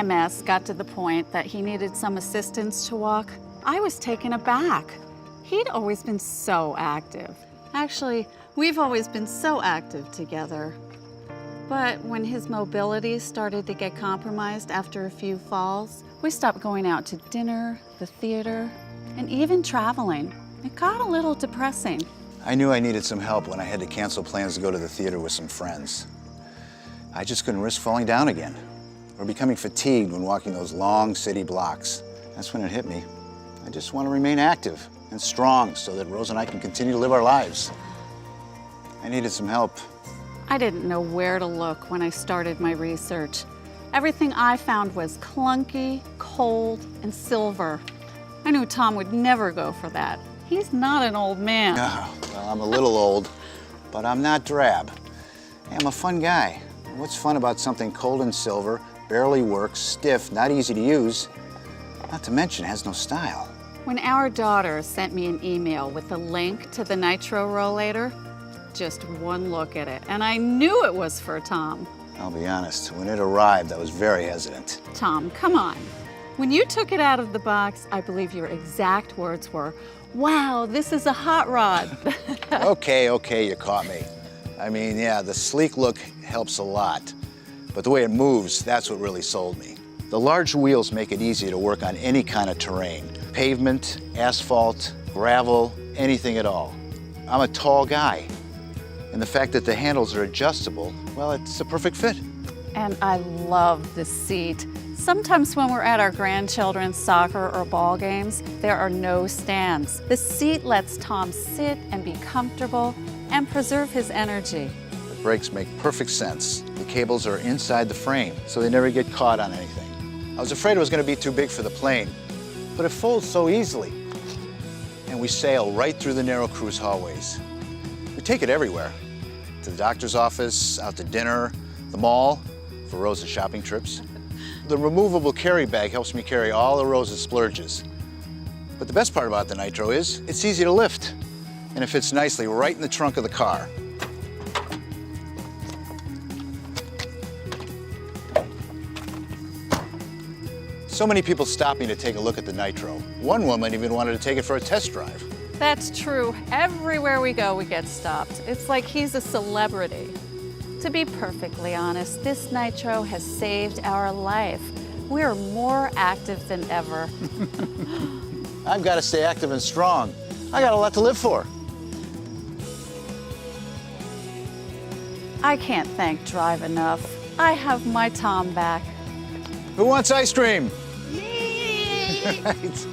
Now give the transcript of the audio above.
MS got to the point that he needed some assistance to walk, I was taken aback. He'd always been so active. Actually, we've always been so active together. But when his mobility started to get compromised after a few falls, we stopped going out to dinner, the theater, and even traveling. It got a little depressing. I knew I needed some help when I had to cancel plans to go to the theater with some friends. I just couldn't risk falling down again or becoming fatigued when walking those long city blocks. That's when it hit me. I just want to remain active and strong so that Rose and I can continue to live our lives. I needed some help. I didn't know where to look when I started my research. Everything I found was clunky, cold, and silver. I knew Tom would never go for that. He's not an old man. Oh, well, I'm a little old, but I'm not drab. Hey, I'm a fun guy. What's fun about something cold and silver, barely works, stiff, not easy to use, not to mention has no style? When our daughter sent me an email with a link to the Nitro Rollator, just one look at it, and I knew it was for Tom. I'll be honest, when it arrived, I was very hesitant. Tom, come on. When you took it out of the box, I believe your exact words were, "Wow, this is a hot rod." Okay, you caught me. I mean, yeah, the sleek look helps a lot, but the way it moves, that's what really sold me. The large wheels make it easy to work on any kind of terrain. Pavement, asphalt, gravel, anything at all. I'm a tall guy, and the fact that the handles are adjustable, well, it's a perfect fit. And I love the seat. Sometimes when we're at our grandchildren's soccer or ball games, there are no stands. The seat lets Tom sit and be comfortable and preserve his energy. The brakes make perfect sense. The cables are inside the frame, so they never get caught on anything. I was afraid it was going to be too big for the plane, but it folds so easily. And we sail right through the narrow cruise hallways. We take it everywhere. To the doctor's office, out to dinner, the mall, for Rose's shopping trips. The removable carry bag helps me carry all of Rose's splurges. But the best part about the Nitro is it's easy to lift, and it fits nicely right in the trunk of the car. So many people stop me to take a look at the Nitro. One woman even wanted to take it for a test drive. That's true. Everywhere we go, we get stopped. It's like he's a celebrity. To be perfectly honest, this Nitro has saved our life. We're more active than ever. I've got to stay active and strong. I got a lot to live for. I can't thank Drive enough. I have my Tom back. Who wants ice cream? Me! Right.